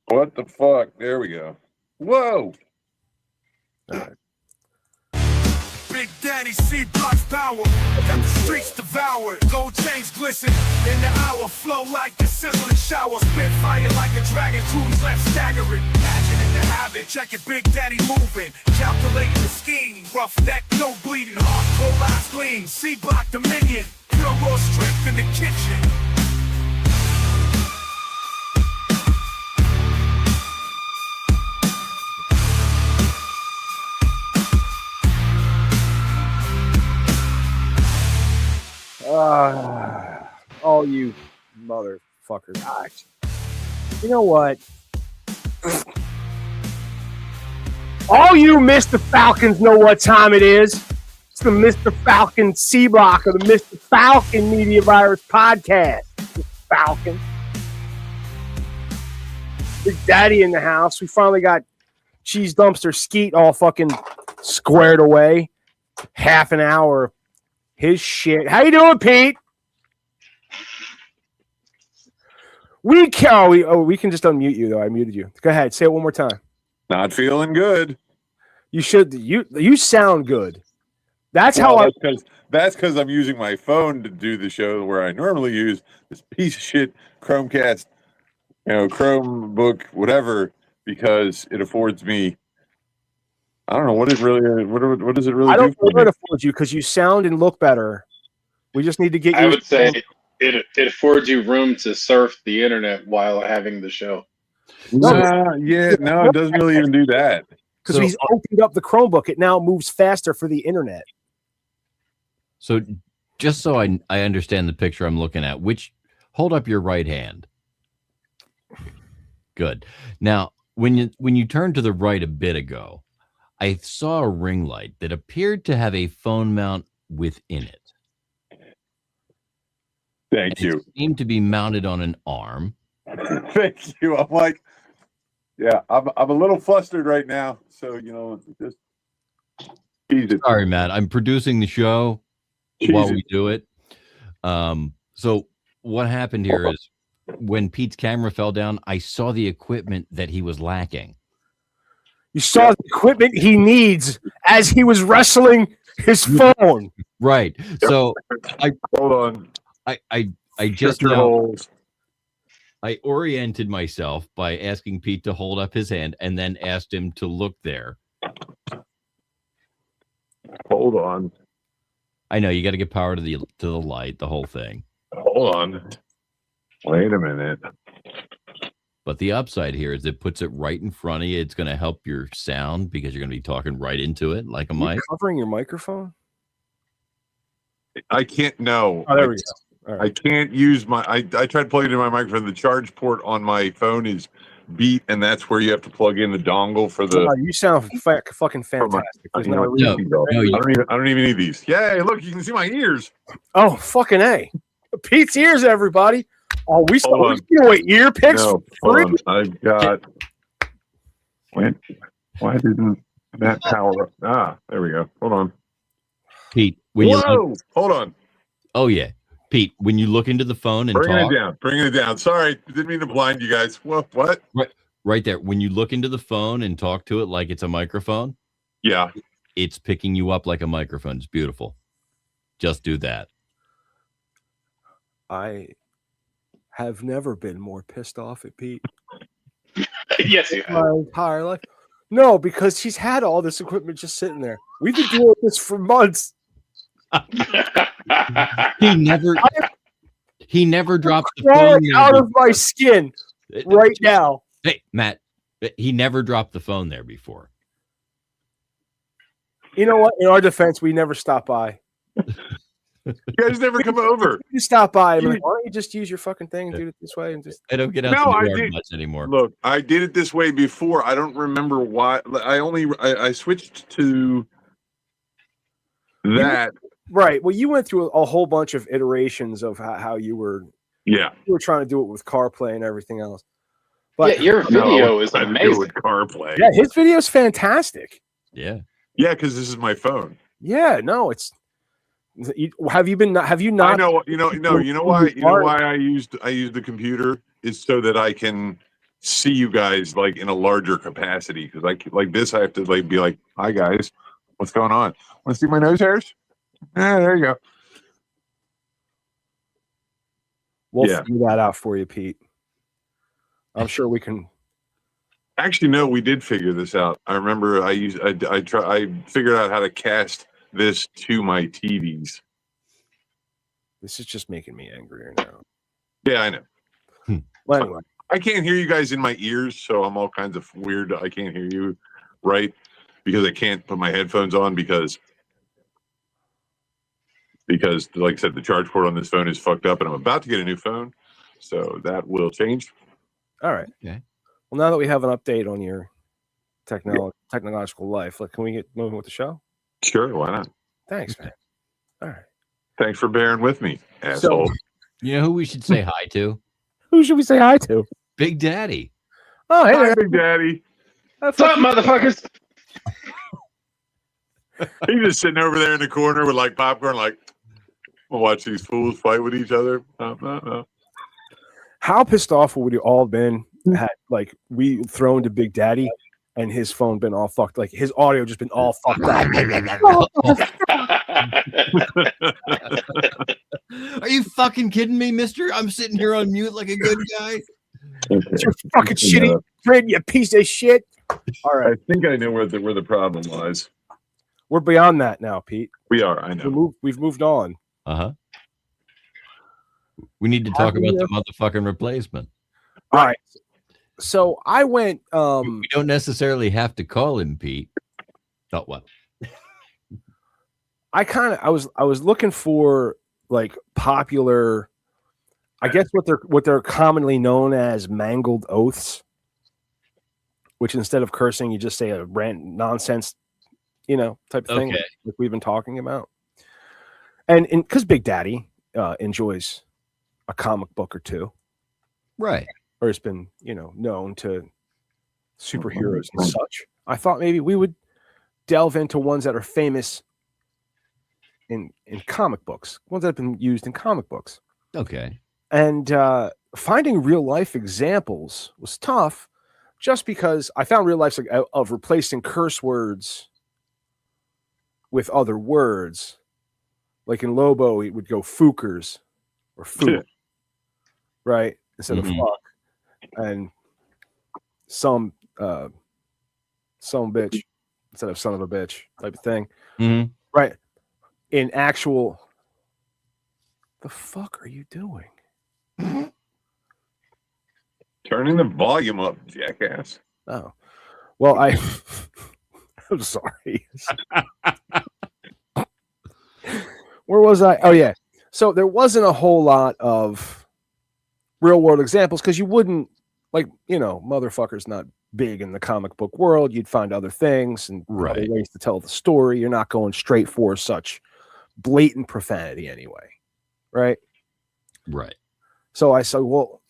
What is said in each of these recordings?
What the fuck? There we go. Whoa. All right. Big Daddy C-Block's power, got the streets devoured. Gold chains glisten in the hour, flow like a sizzling shower. Spit fire like a dragon, crews left staggering. Passion in the habit, check it, Big Daddy moving. Calculating the scheme, rough neck, no bleeding. Hardcore last gleam, C-Block dominion. Pure raw strength in the kitchen. Oh, you motherfuckers. Gosh. You know what? All you Mr. Falcons know what time it is. It's the Mr. Falcon C-Block of the Mr. Falcon Media Virus Podcast. Mr. Falcon. Big Daddy in the house. We finally got Cheese Dumpster Skeet all fucking squared away. Half an hour. His shit. How you doing, Pete? We can just unmute you though. I muted you. Go ahead. Say it one more time. Not feeling good. You should. You sound good. That's how that's because I'm using my phone to do the show where I normally use this piece of shit Chromecast, Chromebook, whatever, because it affords me. I don't know what does it really. I don't do for know what me? it affords you because you sound and look better. We just need to get you. I would say it affords you room to surf the internet while having the show. It doesn't really even do that. Because he's opened up the Chromebook. It now moves faster for the internet. So just so I understand the picture I'm looking at, hold up your right hand. Good. Now, when you turned to the right a bit ago, I saw a ring light that appeared to have a phone mount within it. Thank you. It seemed to be mounted on an arm. Thank you. I'm like, yeah, I'm a little flustered right now. So, just ease it. Sorry, Matt. I'm producing the show while we do it. So what happened here is when Pete's camera fell down, I saw the equipment that he was lacking. You saw the equipment he needs as he was wrestling his phone. Right. So Hold on. I just know I oriented myself by asking Pete to hold up his hand and then asked him to look there. Hold on. I know you got to get power to the light, the whole thing. Hold on. Wait a minute. But the upside here is it puts it right in front of you. It's going to help your sound because you're going to be talking right into it like a mic. Covering your microphone? I can't. No. Oh, there we go. All right. I can't use my. I tried plugging in my microphone. The charge port on my phone is beat, and that's where you have to plug in the dongle for the. Oh, you sound fucking fantastic. There's no reason. I don't even need these. Yay! Look, you can see my ears. Oh, fucking A. Pete's ears, everybody. Oh, we ear picks. No, hold on. I've got. Why didn't that power up? Ah, there we go. Hold on. Pete, hold on. Oh yeah, Pete. When you look into the phone and bringing it down. Sorry, didn't mean to blind you guys. What? Right there. When you look into the phone and talk to it like it's a microphone, yeah, it's picking you up like a microphone. It's beautiful. Just do that. I have never been more pissed off at Pete. Yes, you have. My entire life. No, because he's had all this equipment just sitting there. We've been doing this for months. He never dropped the phone phone out of my skin right now. Hey, Matt, he never dropped the phone there before. You know what? In our defense, we never stop by. You guys never come over. You stop by. I'm like, why don't you just use your fucking thing and do it this way? And just I don't get out the door much anymore. Look, I did it this way before. I don't remember why. I switched to that. Right. Well, you went through a whole bunch of iterations of how you were. Yeah. You were trying to do it with CarPlay and everything else. But your video is amazing. With CarPlay. Yeah, his video is fantastic. Yeah. Yeah, because this is my phone. Yeah. No, it's. Have you not? I know. You know why I used the computer is so that I can see you guys like in a larger capacity because like this I have to like be like, hi guys, what's going on? Want to see my nose hairs? Yeah, there you go. We'll Yeah. figure that out for you, Pete. I'm sure we can. Actually, no, we did figure this out. I remember I figured out how to cast this to my TVs. This is just making me angrier now. Yeah, I know. Well, anyway, I can't hear you guys in my ears, so I'm all kinds of weird. I can't hear you, right? Because I can't put my headphones on because like I said, the charge port on this phone is fucked up, and I'm about to get a new phone, so that will change. all right. Okay. Well, now that we have an update on your technological life, can we get moving with the show? Sure, why not? Thanks, man. All right. Thanks for bearing with me, asshole. You know who we should say hi to? Who should we say hi to? Big Daddy. Oh, hey, Hi, there. Big Daddy. What's up, motherfuckers? He's just sitting over there in the corner with like popcorn, like, we'll watch these fools fight with each other. How pissed off would we all been had like we thrown to Big Daddy and his phone been all fucked, like his audio just been all fucked up. Are you fucking kidding me, mister? I'm sitting here on mute like a good guy. It's your fucking shitty friend, you piece of shit. All right, I think I know where the problem lies. we're beyond that now, Pete. We are, I know. We've moved on. Uh-huh. We need to talk about the motherfucking replacement. All right. So I went We don't necessarily have to call him Pete. Oh, what? I was looking for like popular, I guess what they're commonly known as mangled oaths, which instead of cursing you just say a nonsense, type of thing like we've been talking about. And because Big Daddy enjoys a comic book or two, Right. or has been known to superheroes and such, I thought maybe we would delve into ones that are famous in comic books, ones that have been used in comic books. Okay. And finding real life examples was tough, just because I found real life of replacing curse words with other words. Like in Lobo, it would go fookers or fook, right, instead of fuck, and some bitch instead of son of a bitch type of thing, right? In actual, the fuck are you doing? Turning the volume up, jackass. Oh, well, I'm sorry. Where was I? Oh, yeah. So there wasn't a whole lot of real world examples because you wouldn't, motherfucker's not big in the comic book world. You'd find other things and other ways to tell the story. You're not going straight for such blatant profanity anyway. Right. Right. So I said, well,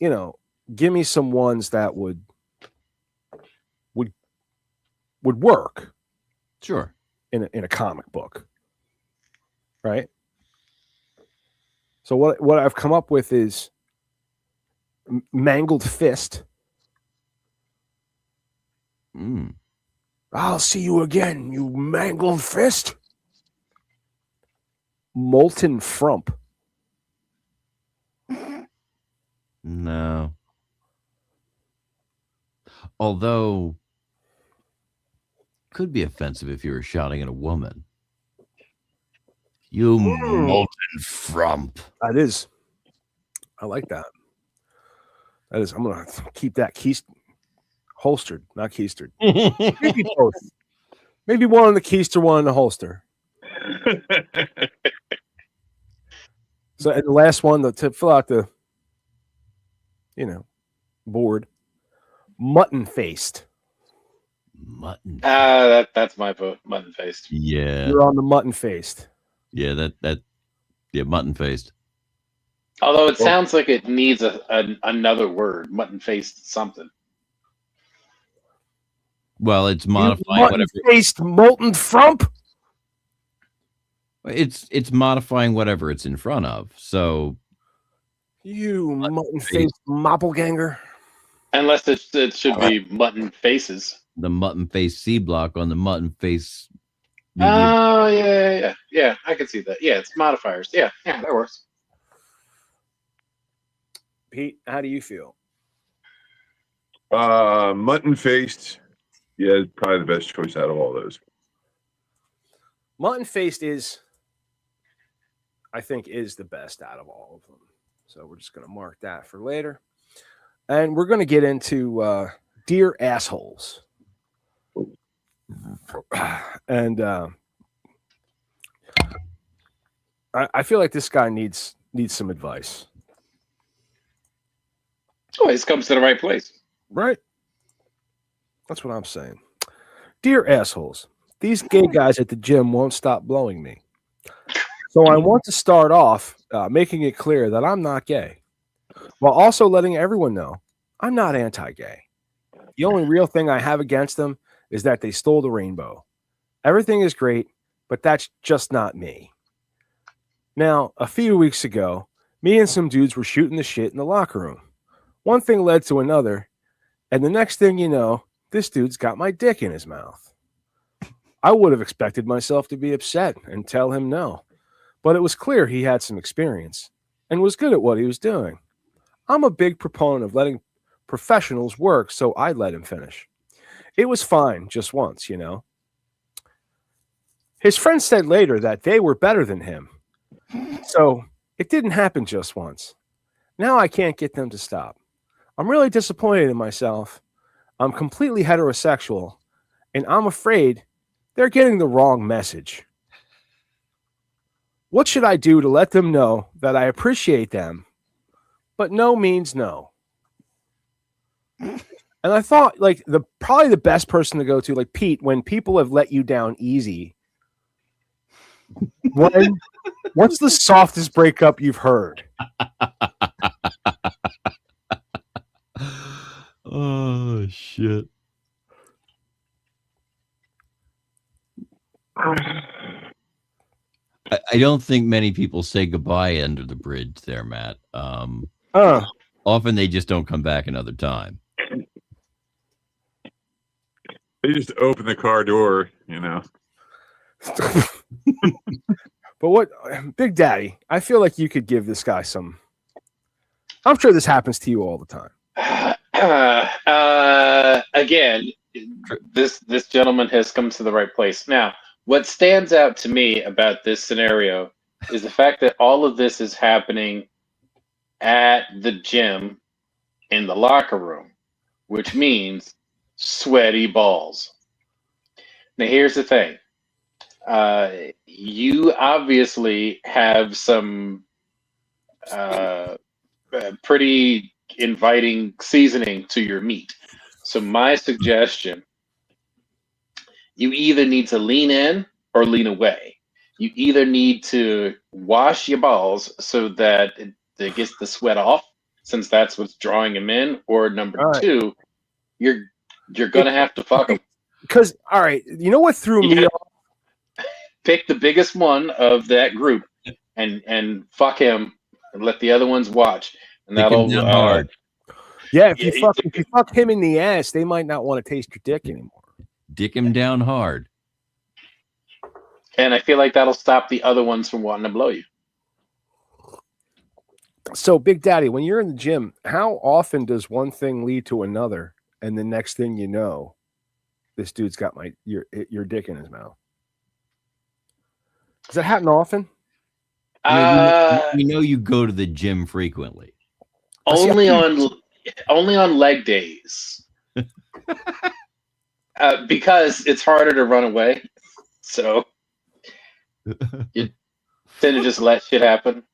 give me some ones that would work. Sure. In a comic book. Right. So what I've come up with is mangled fist. I'll see you again, you mangled fist. Molten frump. No. Although could be offensive if you were shouting at a woman. You molten frump. That is. I like that. That is. I'm gonna keep that holstered, not keistered. Maybe both. Maybe one in the keister, one in the holster. So, and the last one to fill out the, board. Mutton faced. Mutton. That's my vote. Mutton faced. Yeah. You're on the mutton faced. Yeah, mutton faced. Although it sounds like it needs another word, mutton faced something. Well, it's modifying whatever. Faced molten frump. It's modifying whatever it's in front of. So you mutton faced moppelganger. Unless it should be mutton faces. The mutton face C block on the mutton face media. Oh yeah. I can see that. Yeah, it's modifiers. Yeah, that works. Pete, how do you feel? Mutton faced. Yeah, probably the best choice out of all those. Mutton faced is, I think, is the best out of all of them. So we're just going to mark that for later. And we're going to get into dear assholes. And I feel like this guy needs some advice. Always comes to the right place. Right? That's what I'm saying. Dear assholes, these gay guys at the gym won't stop blowing me. So I want to start off making it clear that I'm not gay, while also letting everyone know I'm not anti-gay. The only real thing I have against them is that they stole the rainbow. Everything is great, but that's just not me. Now, a few weeks ago, me and some dudes were shooting the shit in the locker room. One thing led to another, and the next thing you know, this dude's got my dick in his mouth. I would have expected myself to be upset and tell him no, but it was clear he had some experience and was good at what he was doing. I'm a big proponent of letting professionals work, so I let him finish. It was fine just once, you know. His friends said later that they were better than him, so it didn't happen just once. Now I can't get them to stop. I'm really disappointed in myself. I'm completely heterosexual, and I'm afraid they're getting the wrong message. What should I do to let them know that I appreciate them, but no means no? And I thought, like, probably the best person to go to, like Pete, when people have let you down easy. What's the softest breakup you've heard? Oh shit. I don't think many people say goodbye under the bridge there, Matt. Often they just don't come back another time. They just open the car door, you know. But what, Big Daddy, I feel like you could give this guy some. I'm sure this happens to you all the time. Again, this gentleman has come to the right place. Now, what stands out to me about this scenario is the fact that all of this is happening at the gym in the locker room, which means sweaty balls. Now, here's the thing. You obviously have some pretty inviting seasoning to your meat. So my suggestion, you either need to lean in or lean away. You either need to wash your balls so that it gets the sweat off, since that's what's drawing them in, or number two, you're gonna have to fuck them. Because, all right, you know what threw me off? Pick the biggest one of that group and fuck him, and let the other ones watch. And that'll hard. Yeah, if you fuck him in the ass, they might not want to taste your dick anymore. Dick him down hard. And I feel like that'll stop the other ones from wanting to blow you. So, Big Daddy, when you're in the gym, how often does one thing lead to another, and the next thing you know, this dude's got your dick in his mouth? Does that happen often? We know you go to the gym frequently. Only on leg days. Because it's harder to run away. So you tend to just let shit happen.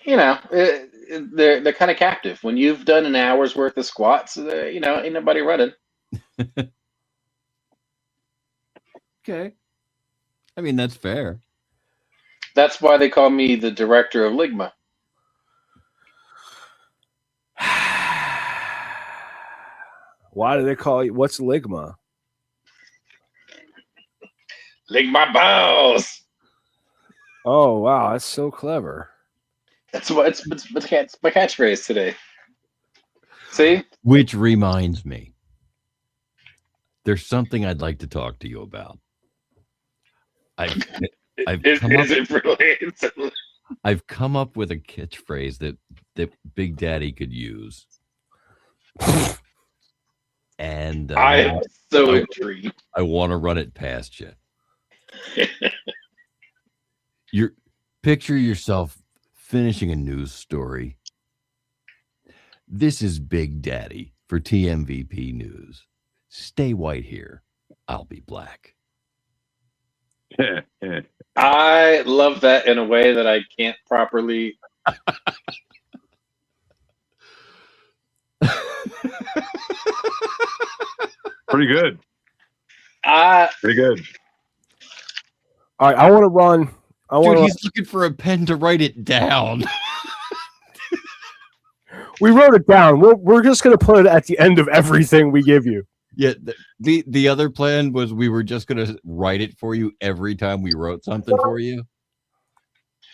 You know, they're kind of captive. When you've done an hour's worth of squats, ain't nobody running. Okay. I mean, that's fair. That's why they call me the director of Ligma. Why do they call you? What's Ligma? Lick my balls. Oh, wow. That's so clever. That's what it's my catchphrase today. See? Which reminds me, there's something I'd like to talk to you about. I've come up with a catchphrase that Big Daddy could use. And I am so intrigued. I want to run it past you. Picture yourself finishing a news story. This is Big Daddy for TMVP News. Stay white here. I'll be black. I love that in a way that I can't properly. Pretty good. Pretty good. All right, I want to run. Dude, he's looking for a pen to write it down. We wrote it down. We're just going to put it at the end of everything we give you. Yeah, the other plan was we were just going to write it for you every time we wrote something for you,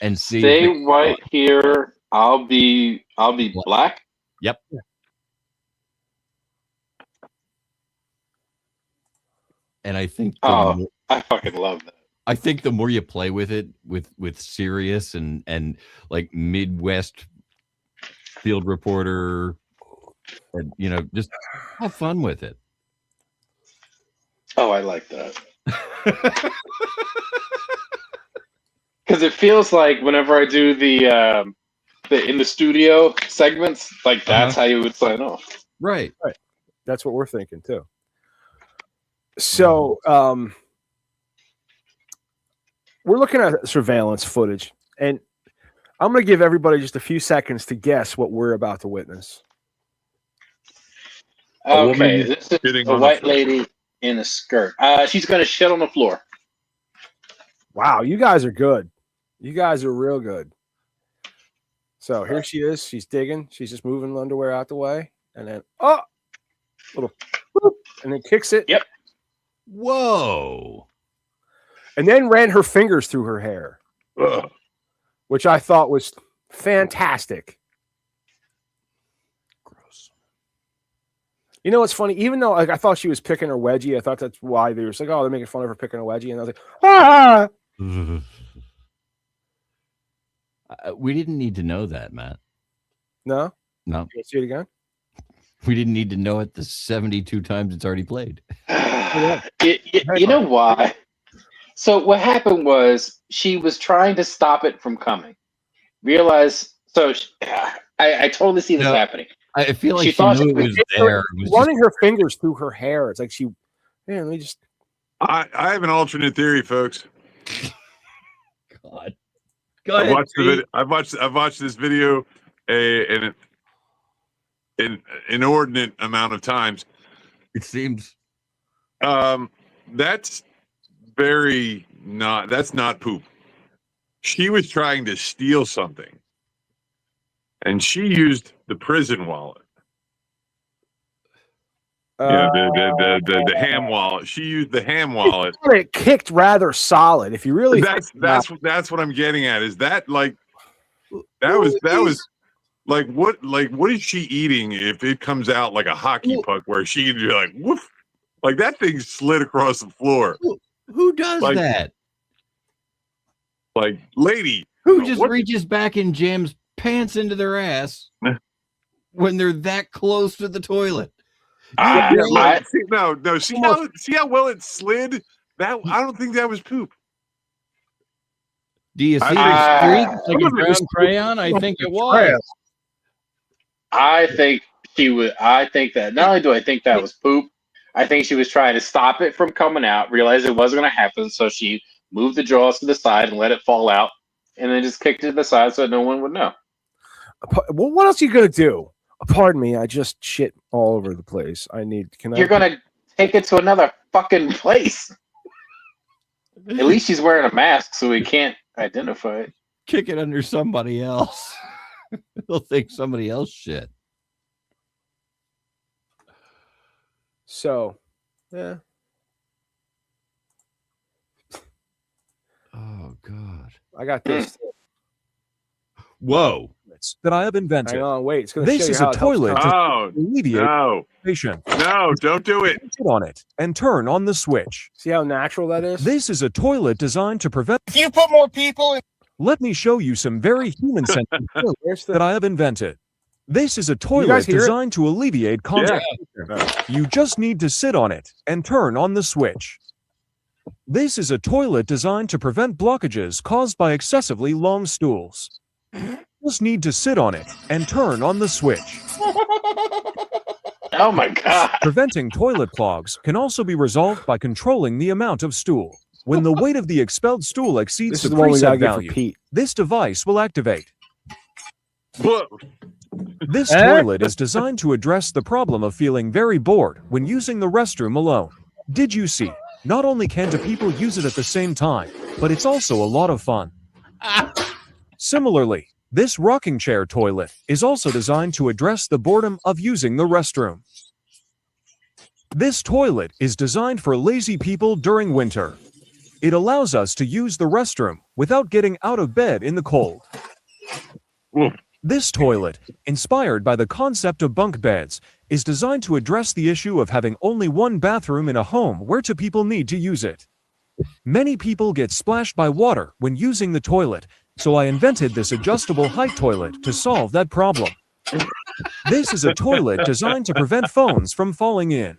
and see. Stay white here. I'll be black. Yep. And I think. I fucking love that. I think the more you play with it, with serious and like Midwest field reporter, and just have fun with it. Oh, I like that. Because it feels like whenever I do the in the studio segments, like that's how you would sign off. Right. That's what we're thinking too. So we're looking at surveillance footage, and I'm going to give everybody just a few seconds to guess what we're about to witness. Okay, this is a white lady in a skirt. She's going to shit on the floor. Wow, you guys are good. You guys are real good. So here she is. She's digging. She's just moving the underwear out the way, and then little, whoop, and then kicks it. Yep. Whoa. And then ran her fingers through her hair, which I thought was fantastic. Gross. You know what's funny? Even though I thought she was picking her wedgie, I thought that's why they were like, "Oh, they're making fun of her picking her wedgie," and I was like, "Ah!" We didn't need to know that, Matt. No. You see it again. We didn't need to know it the 72 times it's already played. You know why? So what happened was she was trying to stop it from coming. I totally see this happening. I feel like she knew it was there. Running her fingers through her hair. It's like let me just. I have an alternate theory, folks. God. Go ahead. I've watched this video an inordinate amount of times. It seems. That's not poop. She was trying to steal something, and she used the prison wallet. The ham wallet. She used the ham wallet. It kicked rather solid. If you really, that's what I'm getting at. Is that like that was like what is she eating if it comes out like a hockey puck where she can be like woof, like that thing slid across the floor. Who does that? Like, lady who just reaches back and jams pants into their ass when they're that close to the toilet? See how well it slid? That I don't think that was poop. Do you see the streak like a brown crayon? I think it was. I think that not only do I think that was poop, I think she was trying to stop it from coming out, realized it wasn't going to happen, so she moved the drawers to the side and let it fall out, and then just kicked it to the side so no one would know. Well, what else are you going to do? Pardon me, I just shit all over the place. You're going to take it to another fucking place. At least she's wearing a mask so we can't identify it. Kick it under somebody else. They'll think somebody else shit. So, yeah. Oh, God. I got this. Whoa. that I have invented. Hang on, wait. It's going to This show you is how a it helps toilet con- Oh, Alleviate no. patient. No, don't do it. Sit on it and turn on the switch. See how natural that is? This is a toilet designed to prevent. If you put more people in Let me show you some very human-centered toilets Where's the- that I have invented. This is a You toilet guys hear it? designed to alleviate constipation. You just need to sit on it and turn on the switch. This is a toilet designed to prevent blockages caused by excessively long stools. Just need to sit on it and turn on the switch. Oh my god. Preventing toilet clogs can also be resolved by controlling the amount of stool. When the weight of the expelled stool exceeds This is the the one we gotta preset get for value, Pete. this device will activate. Whoa. This toilet is designed to address the problem of feeling very bored when using the restroom alone. Did you see? Not only can two people use it at the same time, but it's also a lot of fun. Similarly, this rocking chair toilet is also designed to address the boredom of using the restroom. This toilet is designed for lazy people during winter. It allows us to use the restroom without getting out of bed in the cold. Oof. This toilet, inspired by the concept of bunk beds, is designed to address the issue of having only one bathroom in a home where two people need to use it. Many people get splashed by water when using the toilet, so I invented this adjustable height toilet to solve that problem. This is a toilet designed to prevent phones from falling in.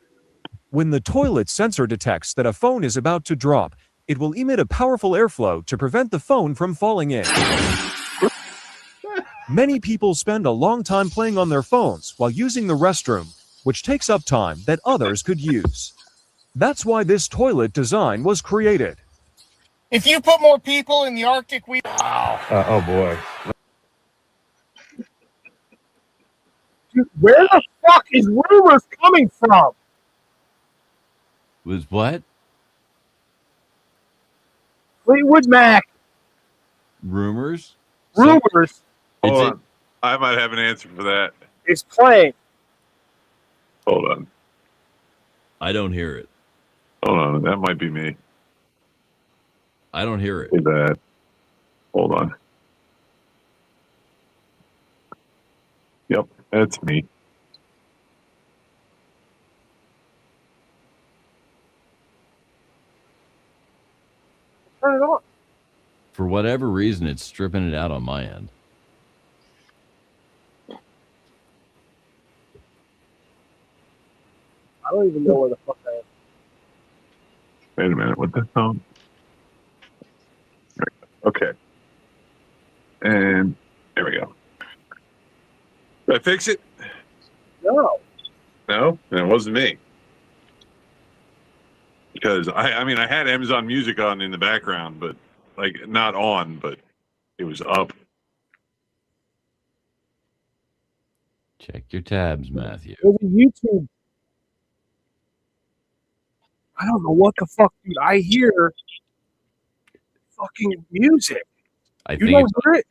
When the toilet sensor detects that a phone is about to drop, it will emit a powerful airflow to prevent the phone from falling in. Many people spend a long time playing on their phones while using the restroom, which takes up time that others could use. That's why this toilet design was created. if you put more people in the Arctic, we oh boy. Dude, where the fuck is rumors coming from? Was what? Fleetwood Mac. Rumors? Rumors Hold Is it- on. I might have an answer for that. is playing. Hold on. I don't hear it. Hold on. That might be me. I don't hear it. Say that. Hold on. Yep, that's me. Turn it on. For whatever reason, it's stripping it out on my end. I don't even know where the fuck I am. Wait a minute. What the hell? Okay. And there we go. Did I fix it? No. No? Then it wasn't me. Because I mean, I had Amazon Music on in the background, but like not on, but it was up. Check your tabs, Matthew. There's a YouTube. I don't know what the fuck, dude. I hear fucking music. I You think don't it's, hear it?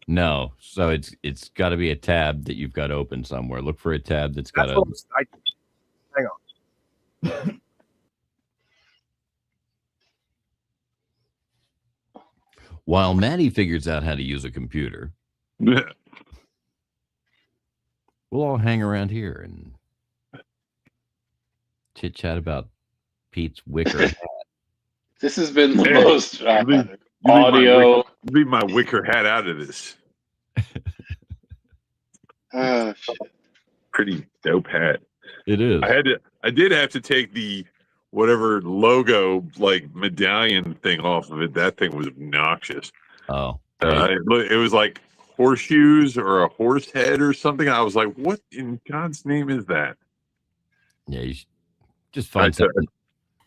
no. So it's got to be a tab that you've got open somewhere. Look for a tab that's got That's a. what hang on. While Maddie figures out how to use a computer, Yeah. we'll all hang around here and chit chat about Pete's wicker hat. This has been the Hey, most audio. Leave my wicker hat out of this. Shit. Pretty dope hat. It is. I did have to take the whatever logo like medallion thing off of it. That thing was obnoxious. Oh, It was like horseshoes or a horse head or something. I was like, what in God's name is that? yeah. You should just find something.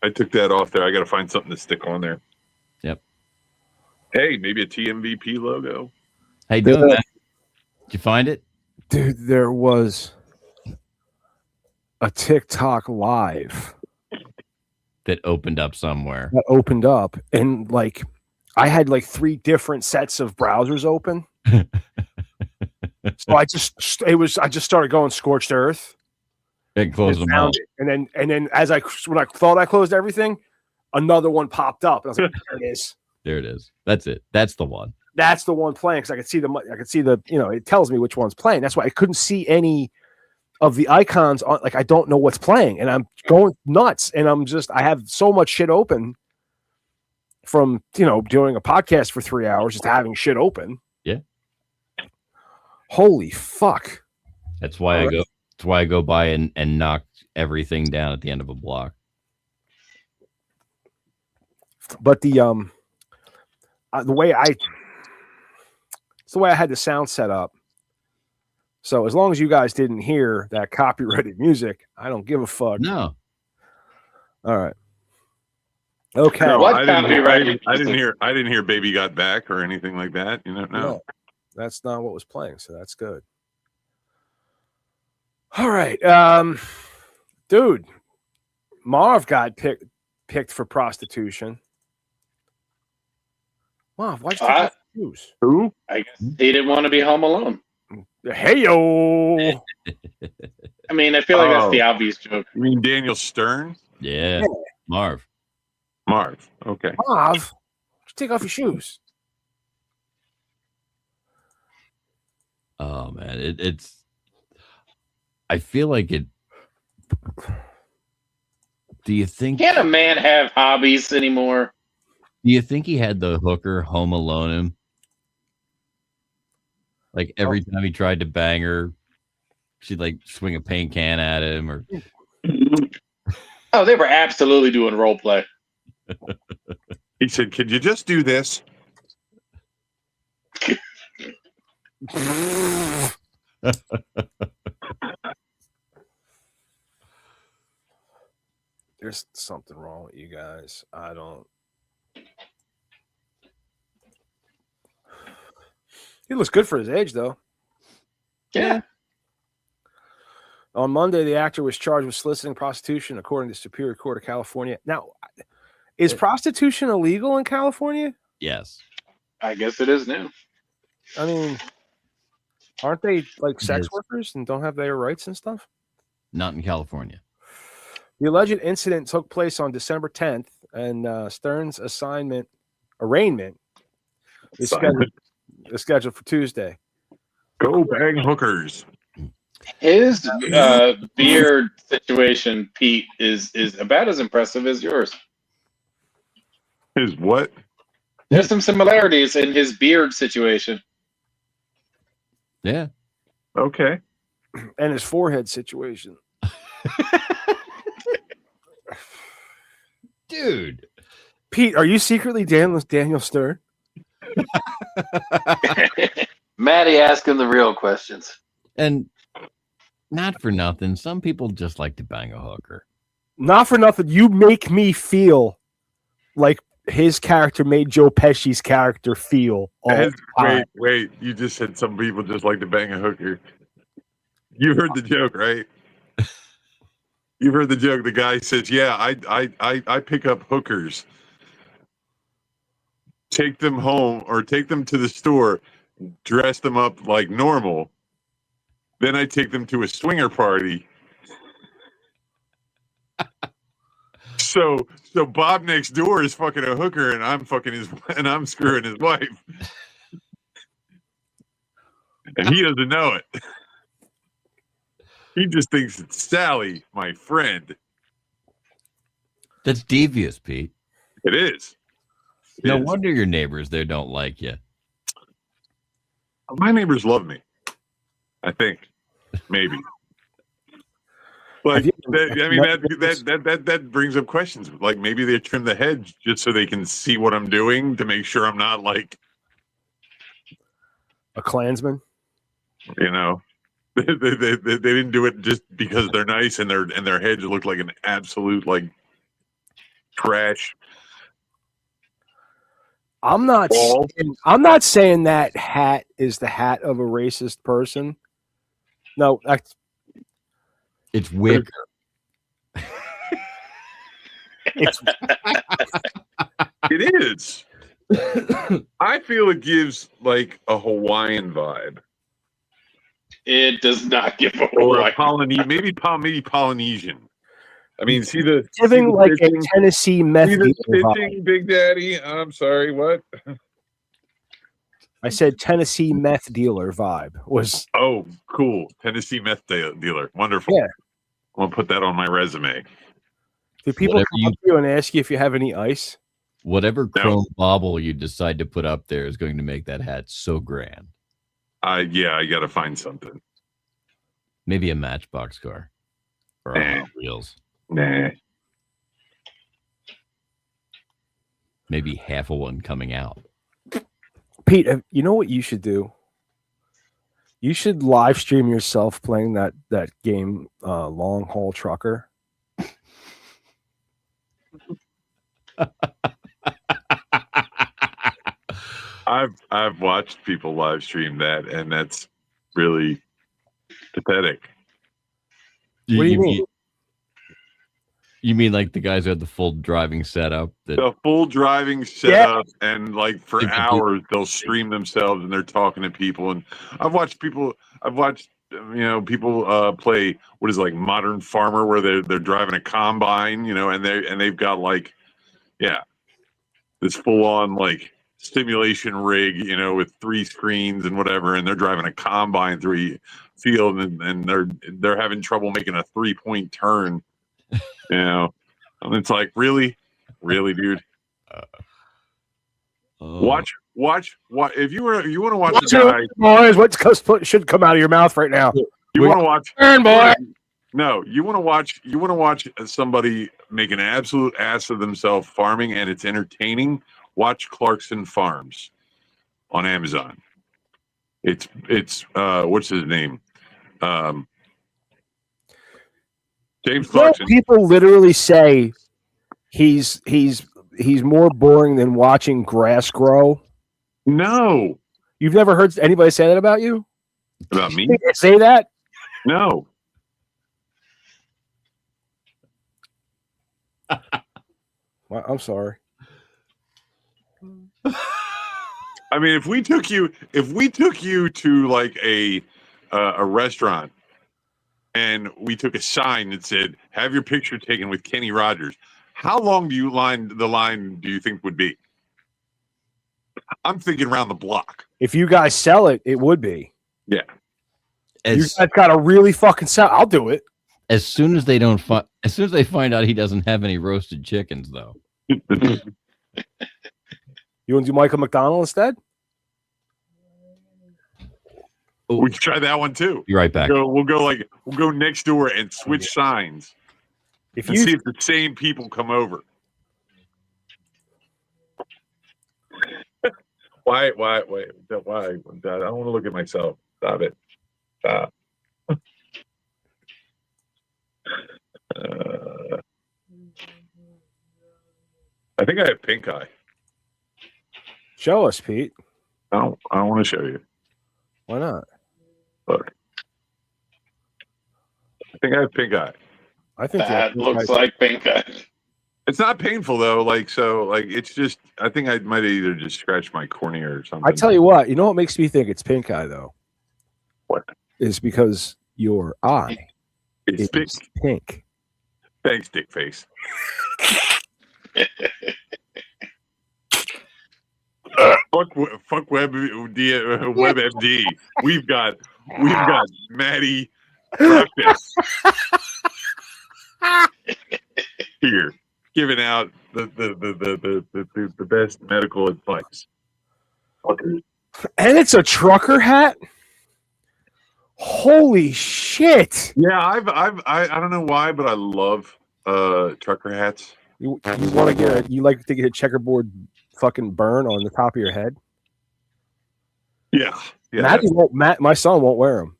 I took that off there. I got to find something to stick on there. Yep. Hey, maybe a TMVP logo. How you doing, Matt? Did you find it? Dude, there was a TikTok live That opened up somewhere. that opened up, and like I had like 3 different sets of browsers open. So I just started going scorched earth. And close and them out. found it. And then as when I thought I closed everything, another one popped up. And I was like, there it is. There it is. That's it. That's the one. that's the one playing because I could see the it tells me which one's playing. That's why I couldn't see any of the icons on. Like I don't know what's playing, and I'm going nuts. And I have so much shit open from doing a podcast for 3 hours, just having shit open. Yeah. Holy fuck. That's why I go by and knock everything down at the end of a block. But the way I had the sound set up. So as long as you guys didn't hear that copyrighted music, I don't give a fuck. No. All right. Okay. No, What I didn't copyrighted hear "Baby Got Back" or anything like that. No. That's not what was playing, so that's good. All right, dude. Marv got picked for prostitution. Marv, why'd you take off your shoes? Who? I guess he didn't want to be home alone. Hey yo. I mean, I feel like that's the obvious joke. You mean Daniel Stern? Yeah. Marv. Okay. Marv, take off your shoes. Oh man, it's. I feel like it. Do you think? Can't a man have hobbies anymore? Do you think he had the hooker home alone him? Like every time he tried to bang her, she'd like swing a paint can at him, or. Oh, they were absolutely doing role play. He said, "Could you just do this?" There's something wrong with you guys. I don't. He looks good for his age, though. Yeah. On Monday, the actor was charged with soliciting prostitution, according to Superior Court of California. Now, is prostitution illegal in California? Yes. I guess it is now. I mean, aren't they like sex workers and don't have their rights and stuff? Not in California. The alleged incident took place on December 10th, and Stern's arraignment is scheduled for Tuesday. Go bang hookers. His beard situation, Pete, is about as impressive as yours. His what? There's some similarities in his beard situation. Yeah. Okay. And his forehead situation. Dude. Pete, are you secretly Daniel Stern? Maddie asking the real questions. And not for nothing, some people just like to bang a hooker. Not for nothing. You make me feel like his character made Joe Pesci's character feel. Wait. You just said some people just like to bang a hooker. You heard the joke, right? You heard the joke. The guy says, "Yeah, I pick up hookers, take them home or take them to the store, dress them up like normal. Then I take them to a swinger party." So Bob next door is fucking a hooker, and I'm screwing his wife, and he doesn't know it. He just thinks it's Sally, my friend. That's devious, Pete. It is. No wonder your neighbors there don't like you. My neighbors love me. I think, maybe. Like that brings up questions. Like maybe they trim the hedge just so they can see what I'm doing to make sure I'm not like a Klansman. They didn't do it just because they're nice and their hedge looked like an absolute like trash. I'm not saying that hat is the hat of a racist person. No, it's wicker. It is. I feel it gives like a Hawaiian vibe. It does not give a Polynesian, maybe Polynesian. I mean, see the like a Tennessee meth. Big Daddy. I'm sorry, what? I said Tennessee meth dealer vibe was. Oh, cool. Tennessee meth dealer. Wonderful. Yeah. I'm gonna put that on my resume. Do people Whatever come up to you and ask you if you have any ice? Whatever No. chrome bauble you decide to put up there is going to make that hat so grand. Yeah, I gotta find something. Maybe a Matchbox car or a Hot Wheels. Nah. Maybe half of one coming out. Pete, you know what you should do? You should live stream yourself playing that game, Long Haul Trucker. I've watched people live stream that, and that's really pathetic. What do you mean? You mean like the guys who had the full driving setup? The full driving setup, and like for hours they'll stream themselves, and they're talking to people. And I've watched people play what is like Modern Farmer, where they're driving a combine, and they've got like, yeah, this full on like simulation rig, with 3 screens and whatever, and they're driving a combine through a field, and they're having trouble making a 3-point turn, and it's like, really, dude. Watch. If you want to watch a guy, boys, what should come out of your mouth right now? you want to watch, Turn, boy. No, you want to watch somebody make an absolute ass of themselves farming, and it's entertaining. Watch Clarkson Farms on Amazon. It's what's his name? James Clarkson. People literally say he's more boring than watching grass grow. No. You've never heard anybody say that about you? About me? Say that? No. Well, I'm sorry. I mean, if we took you to like a restaurant, and we took a sign that said, "Have your picture taken with Kenny Rogers," how long do you think would be? I'm thinking around the block. If you guys sell it, it would be. Yeah. You guys got to really fucking sell. I'll do it. As soon as they find out he doesn't have any roasted chickens, though. You want to do Michael McDonald instead? We can try that one too. Be right back. We'll go next door and switch signs. See if the same people come over. Why? I don't want to look at myself. Stop it. Stop. I think I have pink eye. Show us, Pete. I don't want to show you. Why not? Look. I think I have pink eye. I think that looks like pink eye. It's not painful though. It's just, I think I might have either just scratched my cornea or something. I tell you what makes me think it's pink eye though? What? Is because your eye is pink. Thanks, dick face. Fuck WebMD. We've got Maddie Breakfast here, giving out the best medical advice. And it's a trucker hat. Holy shit! Yeah, I don't know why, but I love trucker hats. You want to you like to get a checkerboard fucking burn on the top of your head? Yeah. My son won't wear them.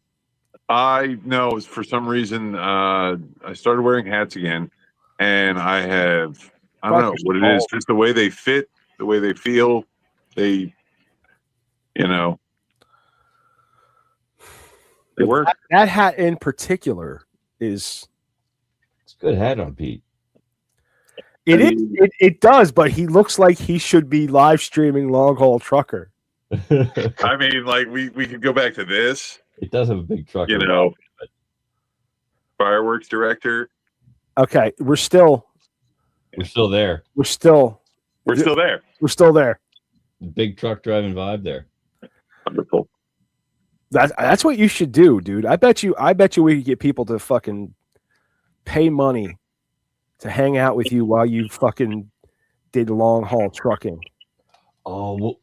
I know for some reason I started wearing hats again, and I don't know what it is, just the way they fit, the way they feel, they work. That hat in particular it's a good hat on Pete. It does, but he looks like he should be live streaming Long Haul Trucker. I mean, like we could go back to this. It does have a big truck. Fireworks director. Okay, we're still there. We're still there. Big truck driving vibe there. Wonderful. That's what you should do, dude. I bet you we could get people to fucking pay money to hang out with you while you fucking did long haul trucking. Oh,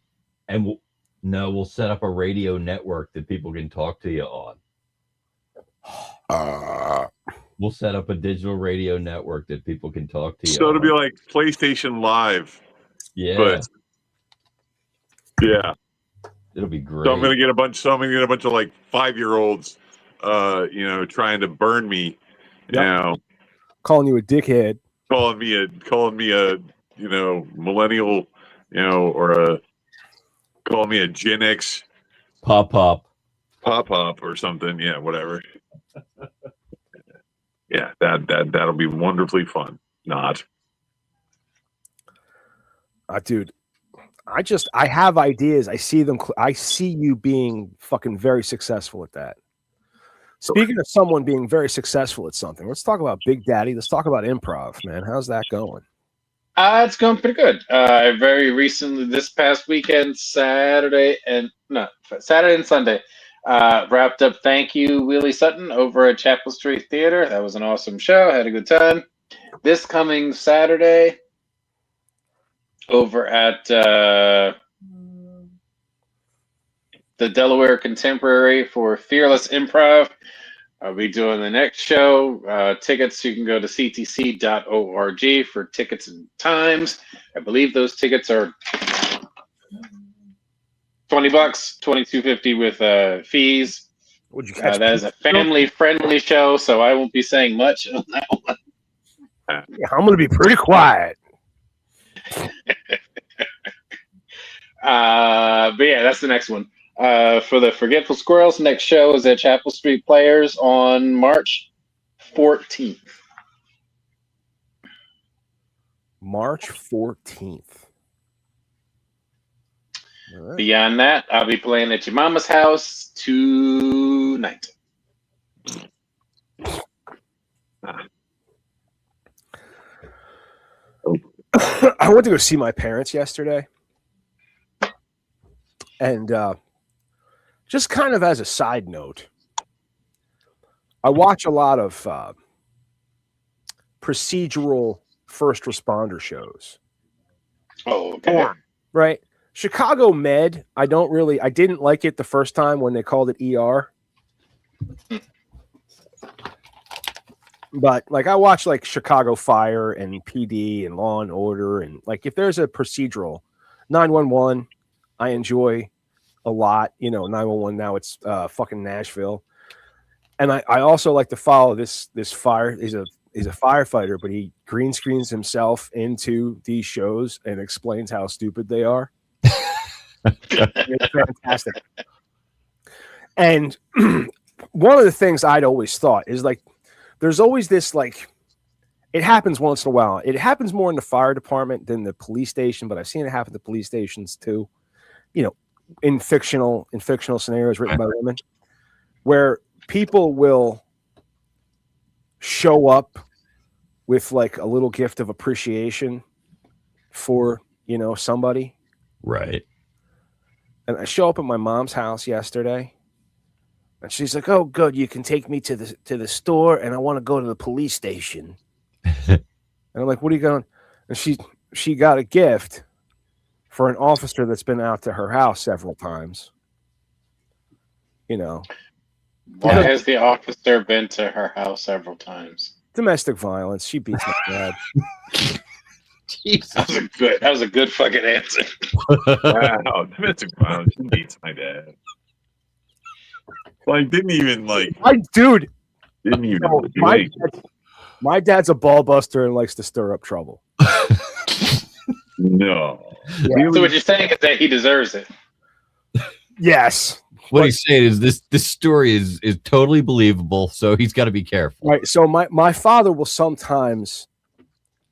we'll set up a radio network that people can talk to you on. We'll set up a digital radio network that people can talk to you So on. it'll be like PlayStation Live. Yeah. But yeah. It'll be great. So I'm gonna get a bunch of like 5-year-olds trying to burn me, Calling you a dickhead. calling me a millennial, or calling me a Gen X pop or something. Yeah, whatever. Yeah, that'll be wonderfully fun. Not. Dude, I have ideas. I see them. I see you being fucking very successful at that. Speaking of someone being very successful at something, let's talk about Big Daddy. Let's talk about improv, man. How's that going? It's going pretty good. Very recently, this past weekend, Saturday and Sunday, wrapped up Thank You, Willie Sutton over at Chapel Street Theater. That was an awesome show. Had a good time. This coming Saturday, over at the Delaware Contemporary for Fearless Improv. I'll be doing the next show. Tickets, you can go to ctc.org for tickets and times. I believe those tickets are $20, $22.50 with fees. Would you catch that is a family-friendly show, so I won't be saying much on that one. Yeah, I'm going to be pretty quiet. But yeah, that's the next one. For the Forgetful Squirrels, next show is at Chapel Street Players on March 14th. March 14th. Right. Beyond that, I'll be playing at your mama's house tonight. I went to go see my parents yesterday. And just kind of as a side note, I watch a lot of procedural first responder shows. Oh, okay. Right. Chicago Med, I didn't like it the first time when they called it ER. But like I watch like Chicago Fire and PD and Law and Order, and like if there's a procedural, 911, I enjoy a lot. 911 now it's fucking Nashville, and I also like to follow this fire. He's a firefighter, but he green screens himself into these shows and explains how stupid they are. It's fantastic. And one of the things I'd always thought is like, there's always this like, it happens once in a while. It happens more in the fire department than the police station, but I've seen it happen to police stations too. In fictional scenarios written by women, where people will show up with like a little gift of appreciation for somebody. Right. And I show up at my mom's house yesterday, and she's like, "Oh, good, you can take me to the store, and I want to go to the police station." And I'm like, "What are you going?" And she got a gift for an officer that's been out to her house several times. Why has the officer been to her house several times? Domestic violence. She beats my dad. Jesus. That was a good fucking answer. Wow, domestic violence. She beats my dad. Like, didn't even. My dad's a ball buster and likes to stir up trouble. No. Yeah. So what you're saying is that he deserves it. Yes. What he's saying is this story is totally believable, so he's got to be careful. Right. So my father will sometimes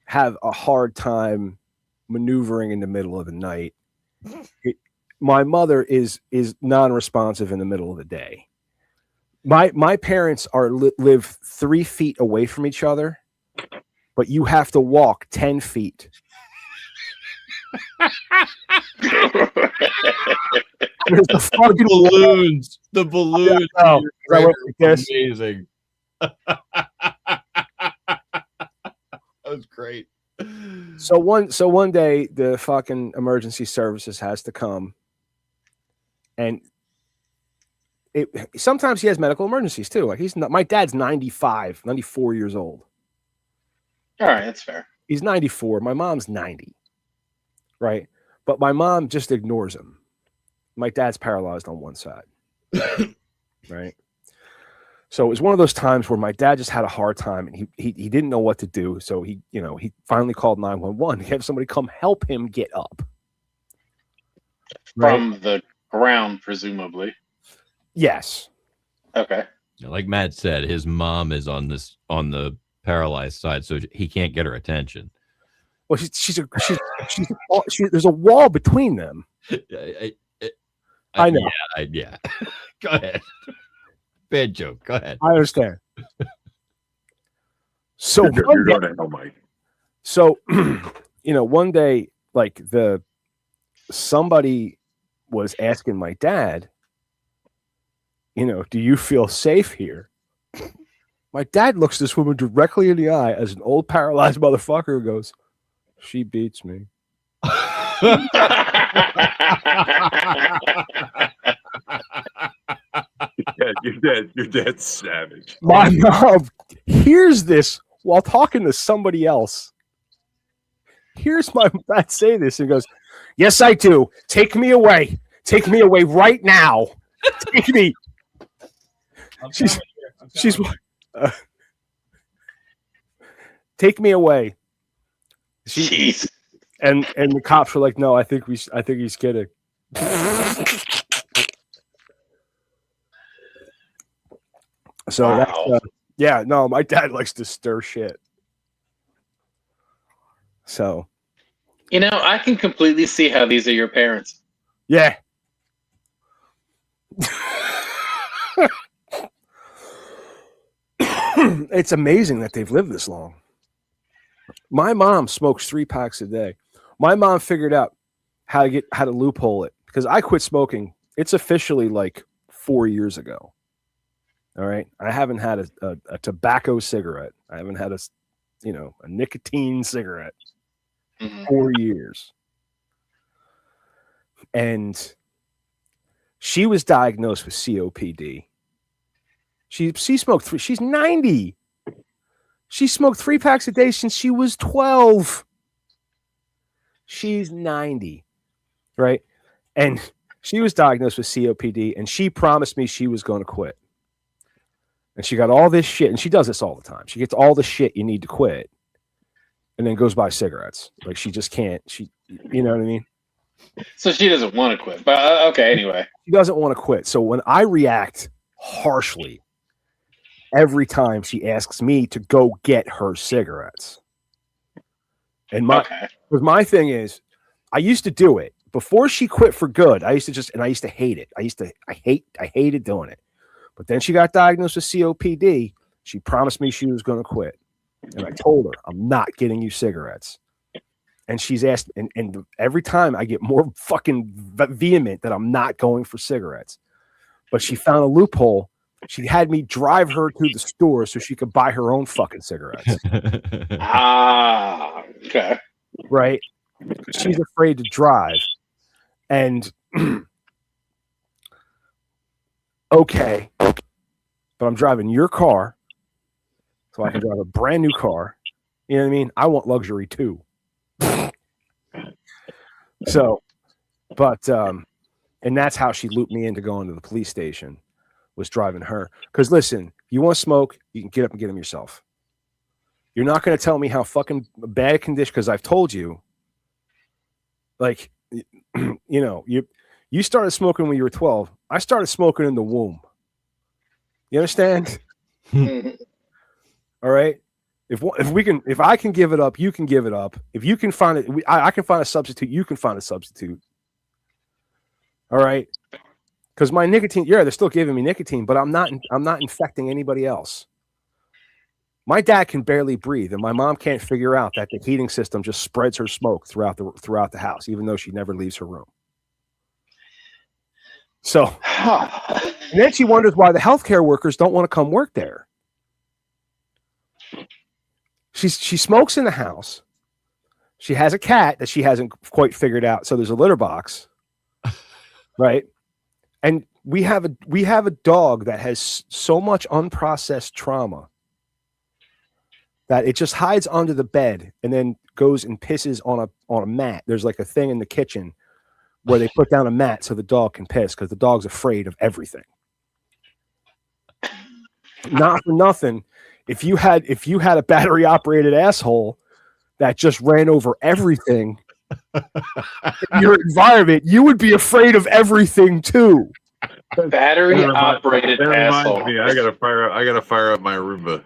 have a hard time maneuvering in the middle of the night. My mother is non-responsive in the middle of the day. My parents live 3 feet away from each other, but you have to walk 10 feet There's the fucking balloons. The balloons. Oh, Are this? amazing. That was great. So one day the fucking emergency services has to come, and sometimes he has medical emergencies too. Like my dad's 95, 94 years old. All right, that's fair. He's 94. My mom's 90. Right? But my mom just ignores him. My dad's paralyzed on one side. Right? So it was one of those times where my dad just had a hard time and he didn't know what to do. So he finally called 911. He had somebody come help him get up. Right? From the ground, presumably. Yes. Okay. Like Matt said, his mom is on the paralyzed side, so he can't get her attention. Well, there's a wall between them. I know. Yeah. Go ahead. Bad joke. Go ahead. I understand. So You're doing it, Mike. So, one day, like somebody was asking my dad, do you feel safe here? My dad looks this woman directly in the eye as an old paralyzed motherfucker and goes, she beats me. Your dad's savage. My mom hears this while talking to somebody else. Here's my dad say this and goes, yes, I do. Take me away. Take me away right now. Take me. She's take me away. Jeez. And the cops were like, no, I think he's kidding. So wow. No, my dad likes to stir shit. So, I can completely see how these are your parents. Yeah. It's amazing that they've lived this long. My mom smokes 3 packs a day. My mom figured out how to loophole it because I quit smoking. It's officially like 4 years ago. All right. I haven't had a tobacco cigarette. I haven't had a nicotine cigarette. 4 years. And she was diagnosed with COPD. She smoked 3. She's 90. She smoked 3 packs a day since she was 12. She's 90. Right? And she was diagnosed with COPD and she promised me she was going to quit. And she got all this shit, and she does this all the time. She gets all the shit you need to quit, and then goes buy cigarettes. Like she just can't. You know what I mean? So she doesn't want to quit. But okay, anyway. She doesn't want to quit. So when I react harshly every time she asks me to go get her cigarettes, and my thing is, I used to do it before she quit for good. I used to hate it. I hated doing it. But then she got diagnosed with COPD. She promised me she was going to quit. And I told her, I'm not getting you cigarettes. And she's asked, and every time I get more fucking vehement that I'm not going for cigarettes. But she found a loophole. She had me drive her to the store so she could buy her own fucking cigarettes. Okay. Right? She's afraid to drive. And okay, but I'm driving your car so I can drive a brand new car. You know what I mean? I want luxury too. So, but, and that's how she looped me into going to the police station, was driving her. Because listen, you want to smoke, you can get up and get them yourself. You're not going to tell me how fucking bad condition, because I've told you, like, you started smoking when you were 12. I started smoking in the womb. You understand? All right. If I can give it up, you can give it up. If you can find it, I can find a substitute. You can find a substitute. All right. Because my nicotine, they're still giving me nicotine, but I'm not infecting anybody else. My dad can barely breathe, and my mom can't figure out that the heating system just spreads her smoke throughout the house, even though she never leaves her room. So, and then she wonders why the healthcare workers don't want to come work there. She smokes in the house. She has a cat that she hasn't quite figured out. So there's a litter box, right? And we have a dog that has so much unprocessed trauma that it just hides under the bed and then goes and pisses on a mat. There's like a thing in the kitchen where they put down a mat so the dog can piss because the dog's afraid of everything. Not for nothing. If you had a battery operated asshole that just ran over everything in your environment, you would be afraid of everything too. Battery operated asshole. Me, I gotta fire up my Roomba.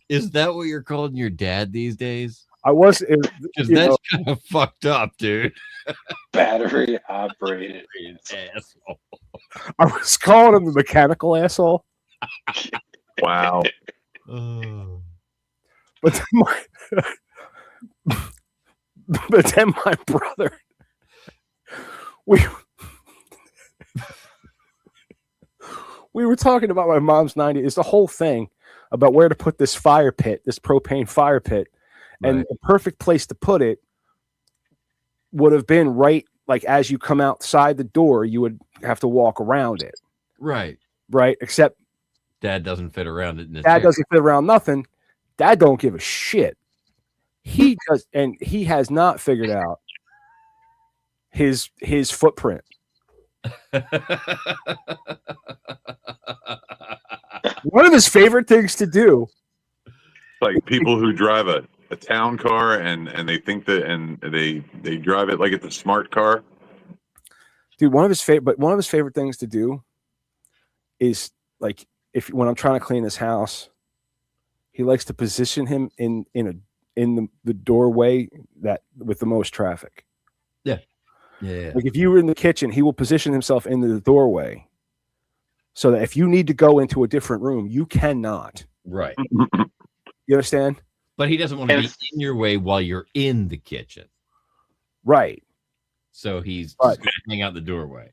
Is that what you're calling your dad these days? I was, because that's kind of fucked up, dude. Battery operated asshole. I was calling him the mechanical asshole. Wow. But then my brother, we were talking about my mom's 90. It's the whole thing about where to put this fire pit, this propane fire pit. And the perfect place to put it would have been right, like as you come outside the door, you would have to walk around it. Right. Except Dad doesn't fit around it. Dad doesn't fit around nothing. Dad don't give a shit. He does, and he has not figured out his footprint. One of his favorite things to do, like people who drive a town car and they think that and they drive it like it's a smart car. Dude, one of his favorite things to do is like when I'm trying to clean his house, he likes to position him in the doorway that with the most traffic. Yeah. Like if you were in the kitchen, he will position himself into the doorway so that if you need to go into a different room, you cannot. Right. You understand? But he doesn't want to be in your way while you're in the kitchen. Right. So he's just going to hang out the doorway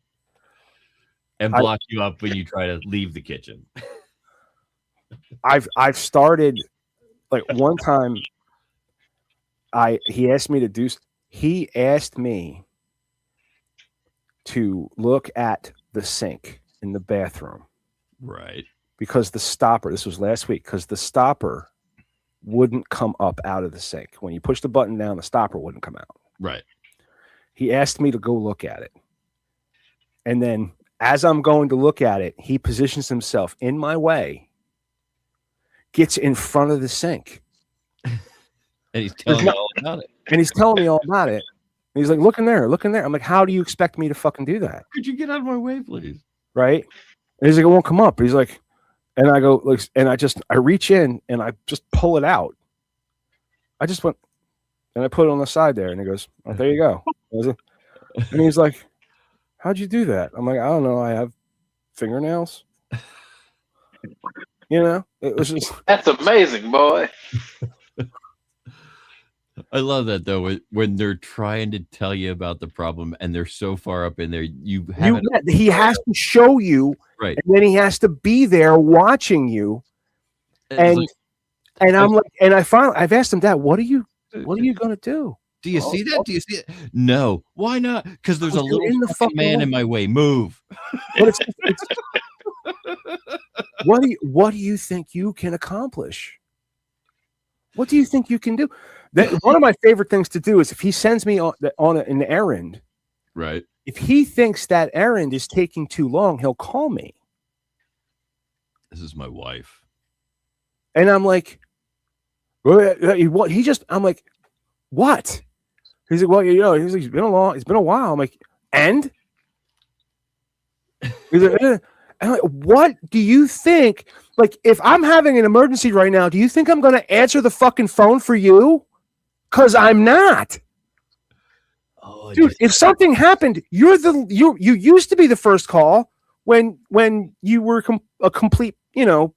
and block you up when you try to leave the kitchen. I've started, like one time he asked me to look at the sink in the bathroom. Right. Because the stopper, this was last week, because the stopper wouldn't come up out of the sink. When you push the button down, the stopper wouldn't come out. Right. He asked me to go look at it. And then as I'm going to look at it, he positions himself in my way, gets in front of the sink. And he's telling me all about it. And he's telling me all about it. And he's like, look in there. I'm like, how do you expect me to fucking do that? Could you get out of my way, please? Right. And he's like, it won't come up. He's like, and I go, like, and I reach in and I just pull it out. I just went and I put it on the side there. And he goes, oh, there you go. And he's like, how'd you do that? I'm like, I don't know. I have fingernails. You know, it was just. That's amazing, boy. I love that though, when they're trying to tell you about the problem and they're so far up in there, he has to show you, right? And then he has to be there watching you. And I'm like, and I've asked him, Dad, what are you going to do? Do you see that? Do you see it? No. Why not? Because there's a little fucking man in my way. Move. What do you think you can accomplish? What do you think you can do? One of my favorite things to do is if he sends me on an errand, right? If he thinks that errand is taking too long, he'll call me. This is my wife, and I'm like, what? I'm like, what? He's like, well, you know, it's been a while. I'm like, and he's like, and I'm like, what do you think? Like, if I'm having an emergency right now, do you think I'm going to answer the fucking phone for you? Because I'm not. Oh, dude, if something happened, you used to be the first call when you were a complete, you know.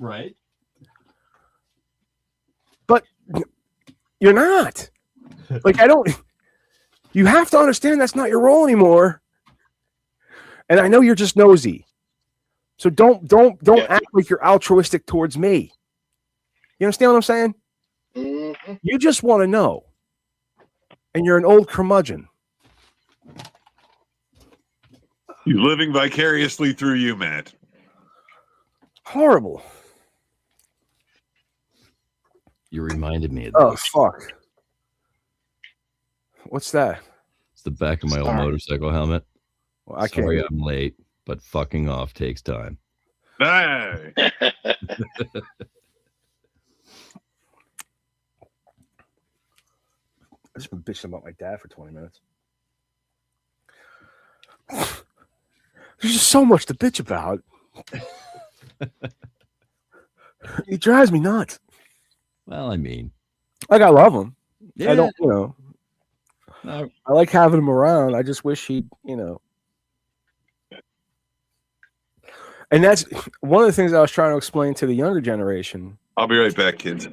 Right. You're not. Like, I don't. You have to understand that's not your role anymore. And I know you're just nosy. So don't act like you're altruistic towards me. You understand what I'm saying? Mm-hmm. You just want to know. And you're an old curmudgeon. He's living vicariously through you, Matt. Horrible. You reminded me of Oh, this. fuck. What's that? It's the back of my old Sorry. motorcycle helmet. Well, I Sorry can't. I'm late, but fucking off takes time. Hey. I've just been bitching about my dad for 20 minutes. There's just so much to bitch about. He drives me nuts. Well, I mean, Like, I love him. yeah, I don't, no, I like having him around. I just wish he'd, And that's one of the things I was trying to explain to the younger generation. I'll be right back, kids.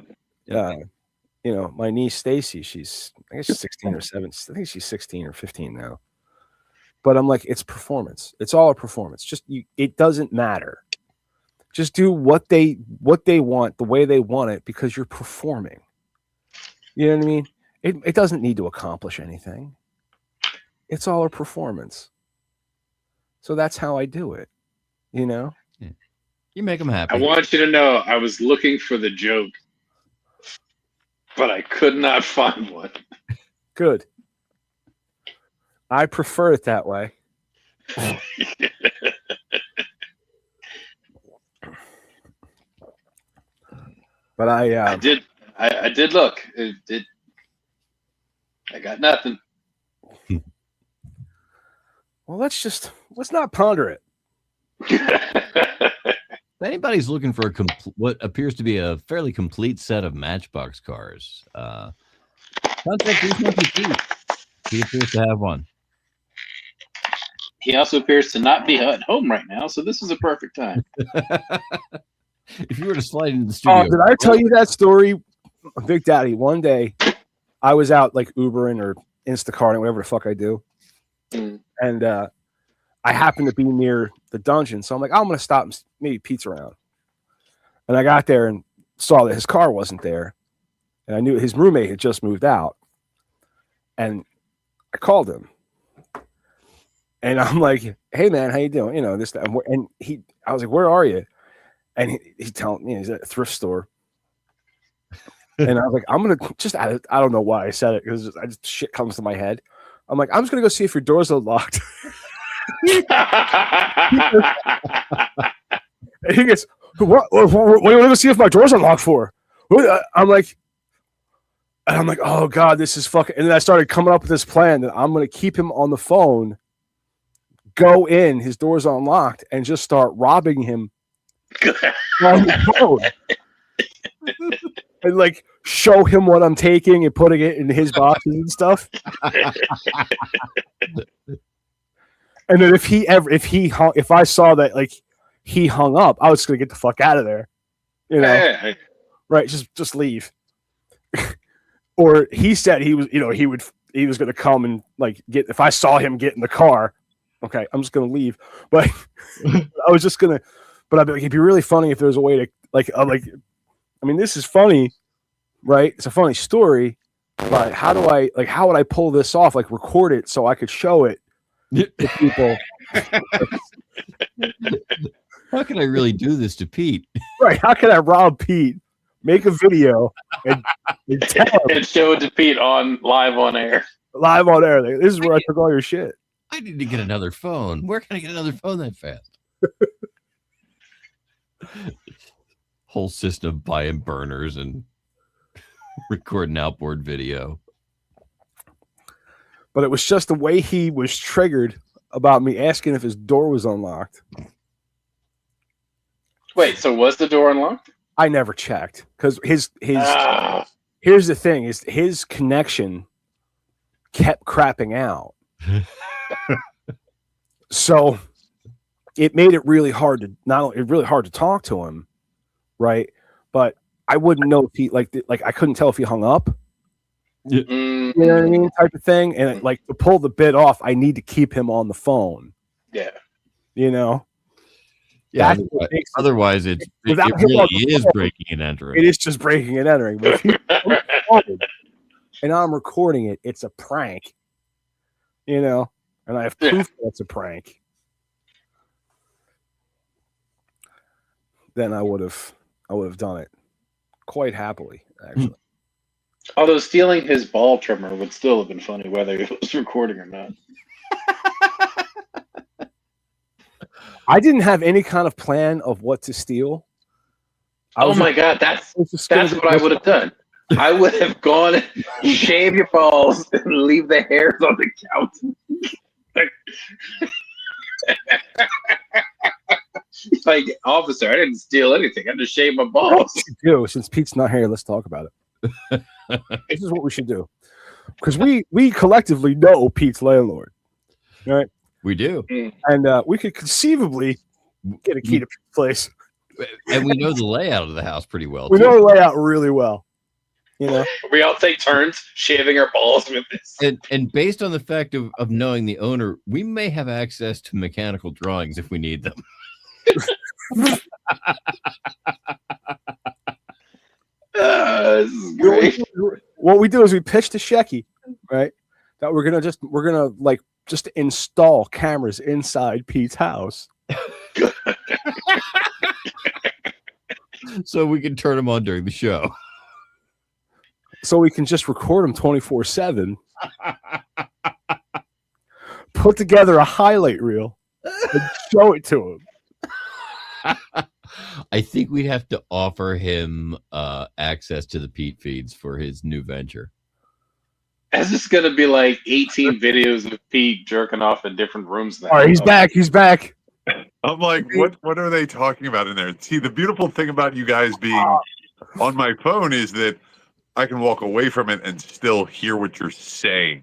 My niece Stacy, I guess she's 16 or 17. I think she's 16 or 15 now. But I'm like, it's performance. It's all a performance. It doesn't matter. Just do what they want, the way they want it, because you're performing. You know what I mean? It doesn't need to accomplish anything. It's all a performance. So that's how I do it. you make them happy. I want you to know I was looking for the joke, but I could not find one. Good. I prefer it that way. But I did look. I got nothing. Well, let's not ponder it. If anybody's looking for what appears to be a fairly complete set of Matchbox cars, contact Pete. He appears to have one. He also appears to not be at home right now, so this is a perfect time. If you were to slide into the studio, Oh, did I tell you that story, Big Daddy? One day, I was out like Ubering or Instacarting, whatever the fuck I do, and I happened to be near the dungeon, so I'm like, I'm gonna stop and maybe Pete's around. And I got there and saw that his car wasn't there, and I knew his roommate had just moved out, and I called him, and I'm like, "Hey man, how you doing?" This, that, and I was like, "Where are you?" And he's telling me he's at a thrift store. And I was like, I'm going to just, I don't know why I said it, because shit comes to my head. I'm like, I'm just going to go see if your doors are locked. And he goes, what do you want to see if my doors are locked for? I'm like, oh God, this is fucking. And then I started coming up with this plan that I'm going to keep him on the phone, go in, his door's unlocked, and just start robbing him on the phone. And like show him what I'm taking and putting it in his boxes and stuff. And then if I saw that like he hung up, I was just gonna get the fuck out of there. Right? Just leave. Or he said he was gonna come and like get, if I saw him get in the car, okay, I'm just gonna leave. But I was just gonna. But I'd be like, it'd be really funny if there was a way to I mean, this is funny, right? It's a funny story, but how would I pull this off? Like record it so I could show it to people. How can I really do this to Pete? Right? How can I rob Pete? Make a video and tell him And show it to Pete live on air. live on air. Like, this is where I took all your shit. I need to get another phone. Where can I get another phone that fast? Whole system of buying burners and recording outboard video. But it was just the way he was triggered about me asking if his door was unlocked. Wait, so was the door unlocked? I never checked because his Ah. here's the thing: is his connection kept crapping out. So it made it really hard to talk to him, right? But I wouldn't know if he like I couldn't tell if he hung up. Mm, You know what I mean, type of thing. And like to pull the bit off, I need to keep him on the phone. yeah. You know. Yeah. That's what makes it- Otherwise, it Without him really on the is phone, breaking and entering. It is just breaking and entering. But if he's recorded and I'm recording it, it's a prank. You know, and I have proof that it's a prank. Then I would have done it quite happily, actually. Although stealing his ball trimmer would still have been funny, whether it was recording or not. I didn't have any kind of plan of what to steal. Oh my God, that's gonna what I would have done. I would have gone and shave your balls and leave the hairs on the couch. Like, officer, I didn't steal anything. I just shaved my balls. do. Since Pete's not here, let's talk about it. This is what we should do. Because we collectively know Pete's landlord. Right? We do. And we could conceivably get a key to Pete's place. And we know the layout of the house pretty well. We know the layout really well. You know? We all take turns shaving our balls with this. And based on the fact of knowing the owner, we may have access to mechanical drawings if we need them. This is great. What we do is we pitch to Shecky, right? That we're gonna like just install cameras inside Pete's house. So we can turn them on during the show. So we can just record them 24/7. Put together a highlight reel and show it to him. I think we'd have to offer him access to the Pete feeds for his new venture. This is going to be like 18 videos of Pete jerking off in different rooms. All right, he's back. He's back. I'm like, what are they talking about in there? See, the beautiful thing about you guys being on my phone is that I can walk away from it and still hear what you're saying.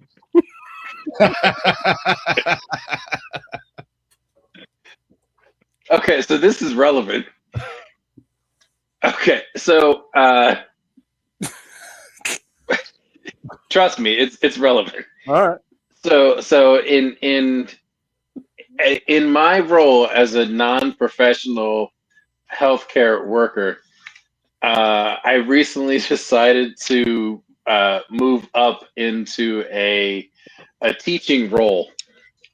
Okay, so this is relevant. Okay, so trust me, it's relevant. All right. So in my role as a non-professional healthcare worker, I recently decided to move up into a teaching role.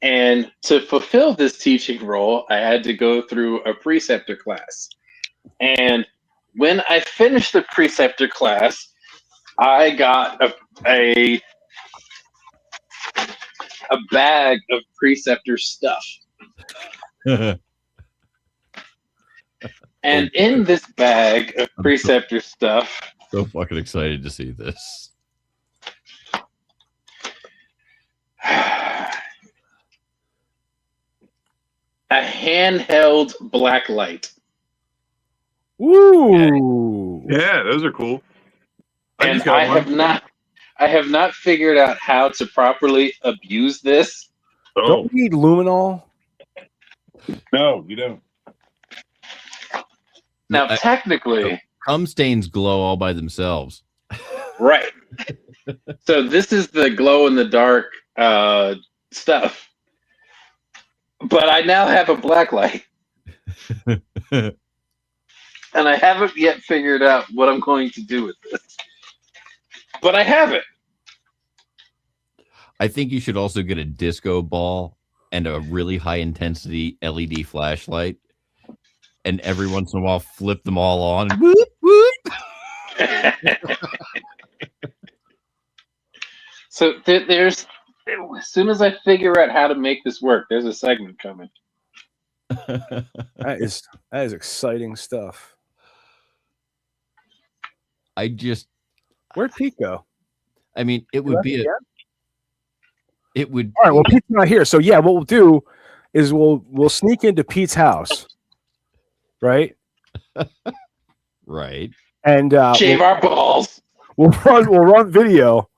And to fulfill this teaching role, I had to go through a preceptor class. And when I finished the preceptor class, I got a bag of preceptor stuff. And in this bag of preceptor stuff, So fucking excited to see this. a handheld black light. Ooh. Yeah, those are cool. And just got I have not figured out how to properly abuse this. Oh, Don't we need luminol? no, you don't. Now, technically, Cum stains glow all by themselves. right. So this is the glow in the dark stuff. But I now have a black light. And I haven't yet figured out what I'm going to do with this. But I have it. I think you should also get a disco ball and a really high intensity LED flashlight. And every once in a while, flip them all on. And whoop, whoop. So there's, as soon as I figure out how to make this work, there's a segment coming. That is exciting stuff. Where'd Pete go? I mean, it would be it would. All right. Well, Pete's not here, so yeah. What we'll do is we'll sneak into Pete's house, right? Right. And shave our balls. We'll run video,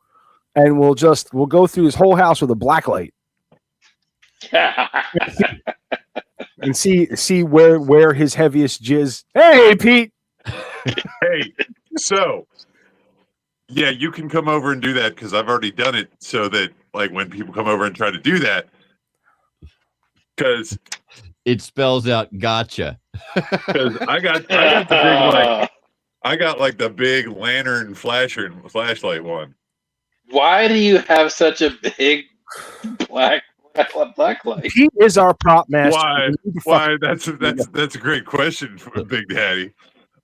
and we'll go through his whole house with a black light and see where his heaviest jizz. Hey, Pete. Hey, so yeah, you can come over and do that because I've already done it. So that like when people come over and try to do that, because It spells out gotcha. I got the big like I got like the big lantern flashlight one. Why do you have such a big black light? Pete is our prop master. Why? We need to Why? That's a great question, Big Daddy.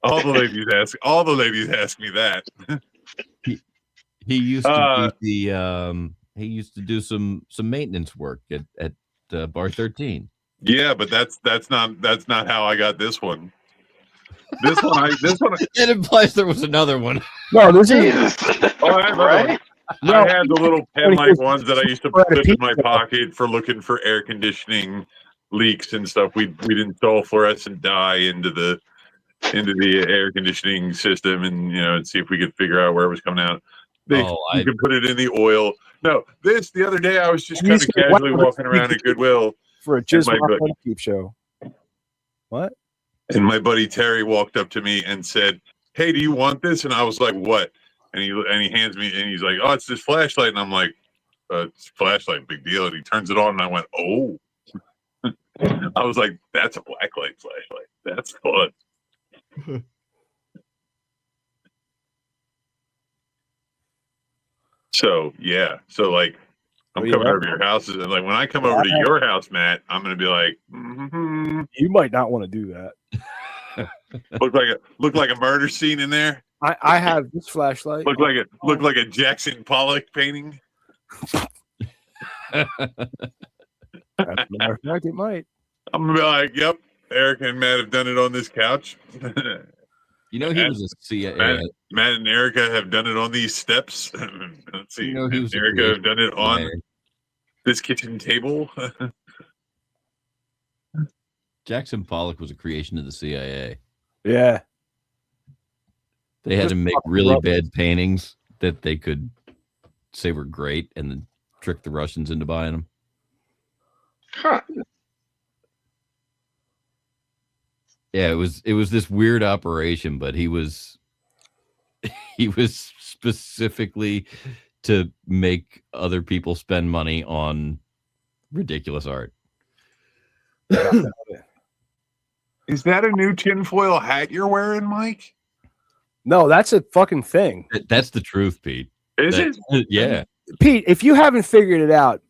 All the ladies ask me that. He used to do he used to do some maintenance work at Bar 13. Yeah, but that's not how I got this one. This one It implies there was another one. No, this is Jesus. Right? I had the little pen-like ones that I used to put in my pizza. pocket for looking for air conditioning leaks and stuff. We'd install fluorescent dye into the air conditioning system, and and see if we could figure out where it was coming out. You could put it in the oil. No, the other day I was just kind of casually walking around at Goodwill for a Jizz Rock Peep show. What? And my buddy Terry walked up to me and said, "Hey, do you want this?" And I was like, "What?" And he hands me, and he's like, "Oh, it's this flashlight." And I'm like, "It's a flashlight, big deal." And he turns it on, and I went, "Oh." I was like, "That's a blacklight flashlight. That's fun." So yeah, so like I'm coming over to your houses, and like when I come over to your house, Matt, I'm gonna be like, You might not want to do that. look like a murder scene in there. I have this flashlight. Look like a Jackson Pollock painting. As a matter of fact, it might. I'm gonna be like, "Yep, Eric and Matt have done it on this couch." He was a CIA. Matt and Erica have done it on these steps. Let's see. Matt and Erica have done it on this kitchen table. Jackson Pollock was a creation of the CIA. Yeah. They had to make really bad paintings that they could say were great and then trick the Russians into buying them. Huh. Yeah, it was this weird operation, but he was specifically to make other people spend money on ridiculous art. Is that a new tinfoil hat you're wearing, Mike? No, that's a fucking thing. That's the truth, Pete. Is it? Yeah. Pete, if you haven't figured it out,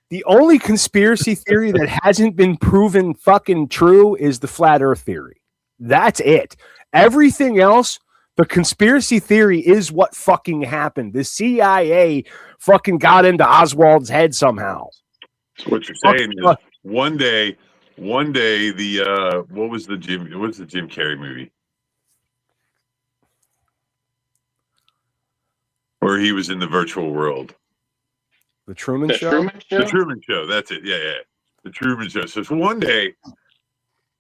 the only conspiracy theory that hasn't been proven fucking true is the flat earth theory. That's it. Everything else, the conspiracy theory is what fucking happened. The CIA fucking got into Oswald's head somehow. So what you're saying is one day the what was the Jim Carrey movie? Where he was in the virtual world. The Truman Show? Truman Show? The Truman Show. That's it. Yeah. The Truman Show. So one day,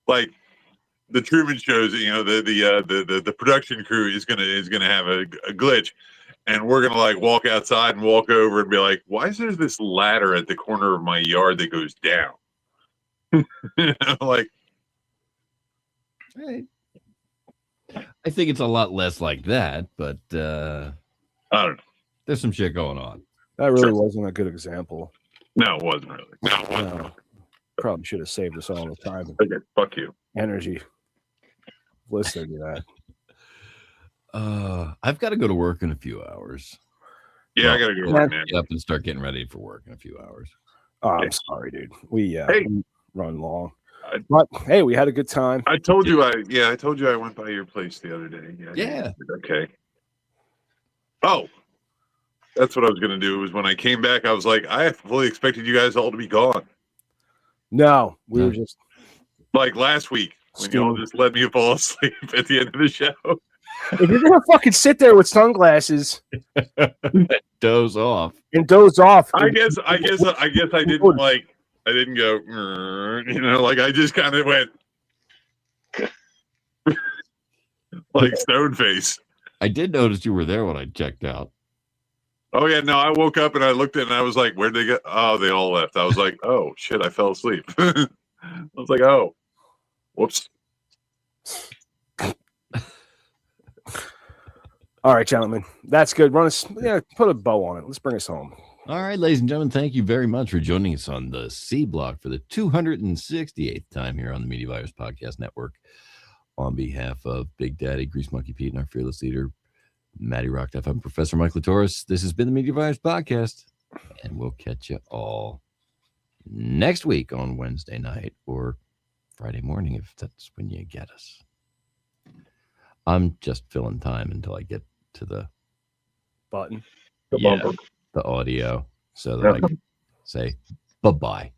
like the Truman Show's, the production crew is gonna have a glitch, and we're gonna like walk outside and walk over and be like, "Why is there this ladder at the corner of my yard that goes down?" Like, I think it's a lot less like that, but I don't know. There's some shit going on. That really wasn't a good example. No, it wasn't really. No. Probably should have saved us all the time. Okay, fuck you. Energy. Listening to that. I've got to go to work in a few hours. Yeah, I gotta go to work, man. Get up and start getting ready for work in a few hours. Oh, I'm sorry, dude. We run long. But hey, we had a good time. I told you I went by your place the other day. Yeah. Okay. Oh, that's what I was gonna do. Was when I came back, I was like, I fully expected you guys all to be gone. No, we were just like last week when you all just let me fall asleep at the end of the show. If you're gonna fucking sit there with sunglasses, doze off, I guess I didn't like. I didn't go, like I just kind of went like stone face. I did notice you were there when I checked out. Oh yeah, no, I woke up and I looked at it and I was like, where'd they go? Oh, they all left. I was like, oh shit, I fell asleep. I was like, oh, whoops. All right, gentlemen, that's good. Put a bow on it. Let's bring us home. All right, ladies and gentlemen, thank you very much for joining us on the C Block for the 268th time here on the Media Virus Podcast Network. On behalf of Big Daddy, Grease Monkey Pete, and our fearless leader, Matty Rockduff, I'm Professor Mike Latoris. This has been the Media Virus Podcast, and we'll catch you all next week on Wednesday night or Friday morning if that's when you get us. I'm just filling time until I get to the Button. the audio so that I can say bye-bye.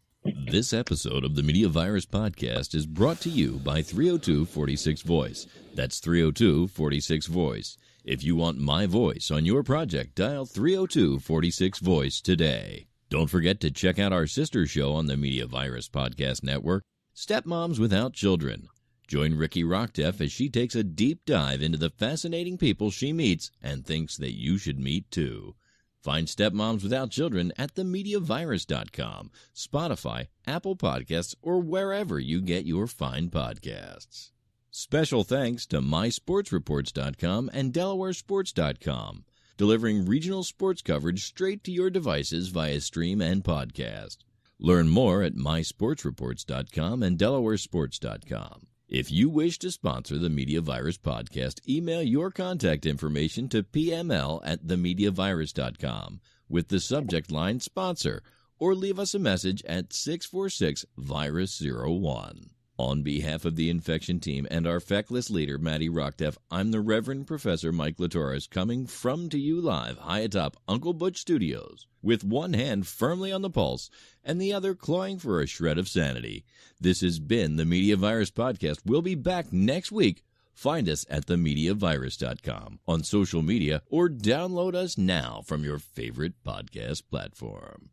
This episode of the Media Virus Podcast is brought to you by 302-46 Voice. That's 302-46 Voice. If you want my voice on your project, dial 302-46 Voice today. Don't forget to check out our sister show on the Media Virus Podcast Network, Stepmoms Without Children. Join Ricky Rockdeff as she takes a deep dive into the fascinating people she meets and thinks that you should meet too. Find Stepmoms Without Children at themediavirus.com, Spotify, Apple Podcasts, or wherever you get your fine podcasts. Special thanks to mysportsreports.com and delawaresports.com, delivering regional sports coverage straight to your devices via stream and podcast. Learn more at mysportsreports.com and delawaresports.com. If you wish to sponsor the Media Virus Podcast, email your contact information to pml@themediavirus.com with the subject line sponsor, or leave us a message at 646-VIRUS01. On behalf of the infection team and our feckless leader, Matty Rockdeff, I'm the Reverend Professor Mike Latoris, coming to you live high atop Uncle Butch Studios, with one hand firmly on the pulse and the other clawing for a shred of sanity. This has been the Media Virus Podcast. We'll be back next week. Find us at themediavirus.com, on social media, or download us now from your favorite podcast platform.